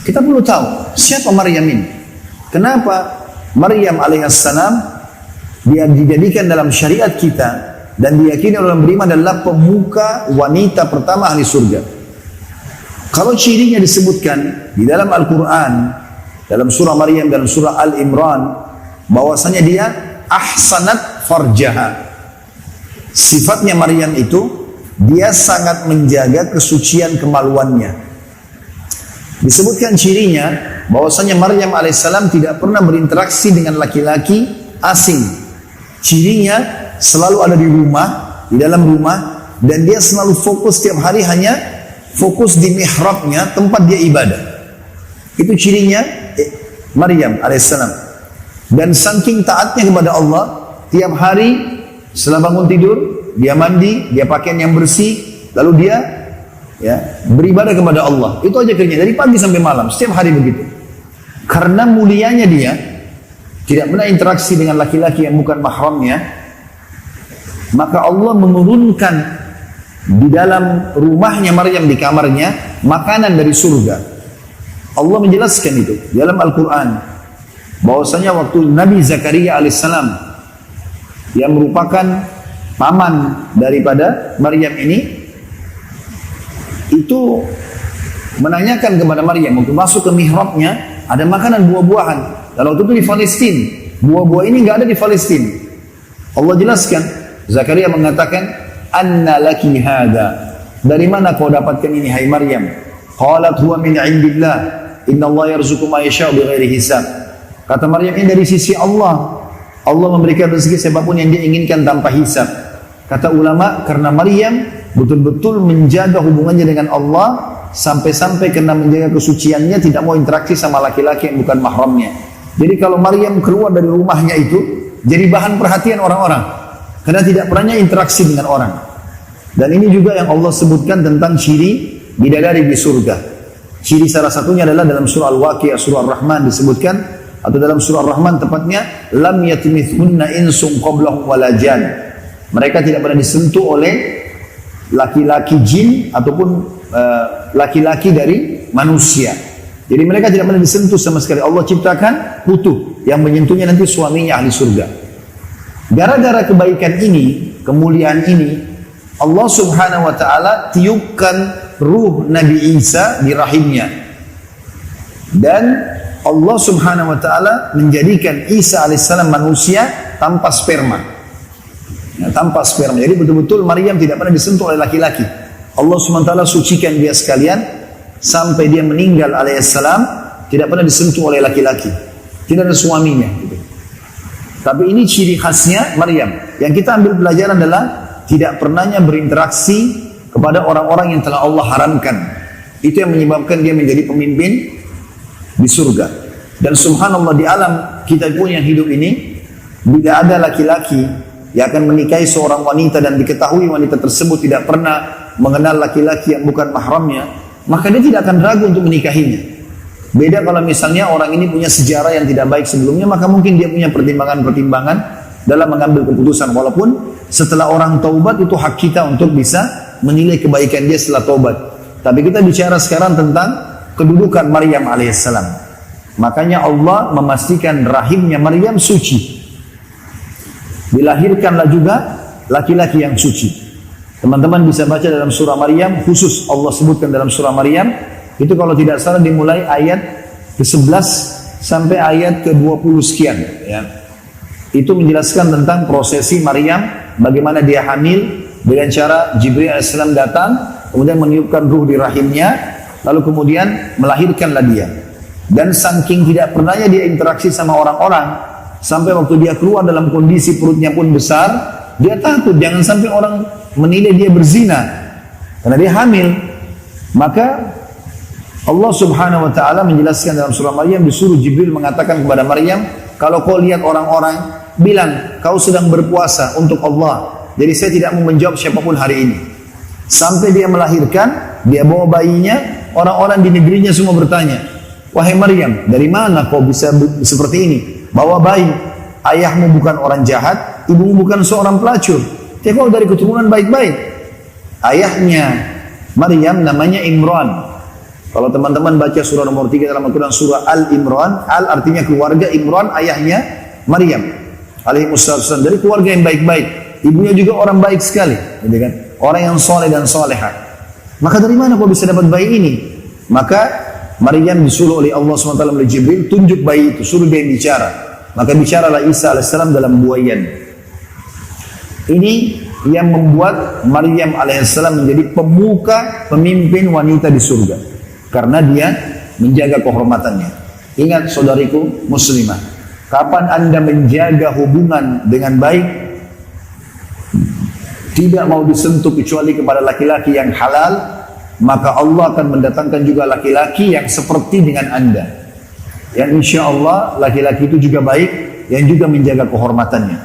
Kita perlu tahu siapa Maryam ini. Kenapa Maryam alaihissalam dia dijadikan dalam syariat kita dan diyakini oleh orang beriman adalah pemuka wanita pertama ahli surga. Kalau cirinya disebutkan di dalam Al-Quran, dalam surah Maryam dan surah Al-Imran, bahwasanya dia ahsanat farjaha. Sifatnya Maryam itu, dia sangat menjaga kesucian kemaluannya. Disebutkan cirinya bahwasanya Maryam alaihissalam tidak pernah berinteraksi dengan laki-laki asing. Cirinya selalu ada di rumah, di dalam rumah, dan dia selalu fokus setiap hari hanya fokus di mihrabnya, tempat dia ibadah. Itu cirinya Maryam alaihissalam. Dan saking taatnya kepada Allah, tiap hari setelah bangun tidur, dia mandi, dia pakaian yang bersih, lalu dia beribadah kepada Allah. Itu aja kerjanya dari pagi sampai malam, setiap hari begitu. Karena mulianya dia, tidak pernah interaksi dengan laki-laki yang bukan mahramnya, maka Allah menurunkan di dalam rumahnya Maryam, di kamarnya, makanan dari surga. Allah menjelaskan itu dalam Al-Quran, bahwasanya waktu Nabi Zakaria alaihissalam yang merupakan paman daripada Maryam ini, itu menanyakan kepada Maryam waktu masuk ke mihrabnya, ada makanan buah-buahan. Dan waktu itu di Palestina, buah-buah ini nggak ada di Palestina. Allah jelaskan, Zakaria mengatakan, "Anna laki hada?" Dari mana kau dapatkan ini hai Maryam? Qalat huwa min indillah, inna Allah yarzuqu ma yasha'u bighairi hisab. Kata Maryam, ini dari sisi Allah. Allah memberikan rezeki siapapun yang dia inginkan tanpa hisab. Kata ulama, karena Maryam betul-betul menjaga hubungannya dengan Allah, sampai-sampai karena menjaga kesuciannya tidak mau interaksi sama laki-laki yang bukan mahramnya. Jadi kalau Maryam keluar dari rumahnya itu jadi bahan perhatian orang-orang karena tidak pernah interaksi dengan orang. Dan ini juga yang Allah sebutkan tentang ciri bidadari di surga. Ciri salah satunya adalah dalam surah Al-Waqi'ah, surah Ar-Rahman disebutkan, atau dalam surah Ar-Rahman tepatnya, lam yatimithunna insum qablahum wala jan. Mereka tidak pernah disentuh oleh laki-laki jin ataupun laki-laki dari manusia. Jadi mereka tidak pernah disentuh sama sekali. Allah ciptakan utuh, yang menyentuhnya nanti suaminya ahli surga. Gara-gara kebaikan ini, kemuliaan ini, Allah subhanahu wa ta'ala tiupkan ruh Nabi Isa di rahimnya. Dan Allah subhanahu wa ta'ala menjadikan Isa alaihissalam manusia tanpa sperma. Tanpa sperma. Jadi betul-betul Maryam tidak pernah disentuh oleh laki-laki. Allah SWT sucikan dia sekalian sampai dia meninggal alaihissalam tidak pernah disentuh oleh laki-laki. Tidak ada suaminya gitu. Tapi ini ciri khasnya Maryam. Yang kita ambil pelajaran adalah tidak pernahnya berinteraksi kepada orang-orang yang telah Allah haramkan. Itu yang menyebabkan dia menjadi pemimpin di surga. Dan subhanallah, di alam kita pun yang hidup ini tidak ada laki-laki yang akan menikahi seorang wanita dan diketahui wanita tersebut tidak pernah mengenal laki-laki yang bukan mahramnya, maka dia tidak akan ragu untuk menikahinya. Beda kalau misalnya orang ini punya sejarah yang tidak baik sebelumnya, maka mungkin dia punya pertimbangan-pertimbangan dalam mengambil keputusan. Walaupun setelah orang taubat itu hak kita untuk bisa menilai kebaikan dia setelah taubat. Tapi kita bicara sekarang tentang kedudukan Maryam alaihissalam. Makanya Allah memastikan rahimnya Maryam suci. Dilahirkanlah juga laki-laki yang suci. Teman-teman bisa baca dalam surah Maryam, khusus Allah sebutkan dalam surah Maryam, itu kalau tidak salah dimulai ayat ke-11 sampai ayat ke-20 sekian. Ya. Itu menjelaskan tentang prosesi Maryam, bagaimana dia hamil, dengan cara Jibril AS datang, kemudian meniupkan ruh di rahimnya, lalu kemudian melahirkanlah dia. Dan saking tidak pernahnya dia interaksi sama orang-orang, sampai waktu dia keluar dalam kondisi perutnya pun besar, dia takut jangan sampai orang menilai dia berzina karena dia hamil. Maka Allah subhanahu wa ta'ala menjelaskan dalam surah Maryam, disuruh Jibril mengatakan kepada Maryam, kalau kau lihat orang-orang, bilang kau sedang berpuasa untuk Allah, jadi saya tidak mau menjawab siapapun hari ini. Sampai dia melahirkan, dia bawa bayinya, orang-orang di negerinya semua bertanya, wahai Maryam, dari mana kau bisa seperti ini? Bawa bayi, ayahmu bukan orang jahat, ibumu bukan seorang pelacur, dia kau dari keturunan baik-baik. Ayahnya Maryam namanya Imran. Kalau teman-teman baca surah nomor 3 dalam Al-Quran, surah Al-Imran, Al artinya keluarga, Imran ayahnya Maryam alaihissalam, dari keluarga yang baik-baik. Ibunya juga orang baik sekali, gitu kan? Orang yang soleh dan soleha. Maka dari mana kau bisa dapat bayi ini? Maka Maryam disuruh oleh Allah SWT oleh Jibril, tunjuk bayi itu, suruh dia bicara. Maka bicaralah Isa alaihissalam dalam buayan. Ini yang membuat Maryam alaihissalam menjadi pemuka, pemimpin wanita di surga. Karena dia menjaga kehormatannya. Ingat saudariku muslimah, kapan Anda menjaga hubungan dengan baik, tidak mau disentuh kecuali kepada laki-laki yang halal, maka Allah akan mendatangkan juga laki-laki yang seperti dengan Anda. Yang insya Allah laki-laki itu juga baik, yang juga menjaga kehormatannya.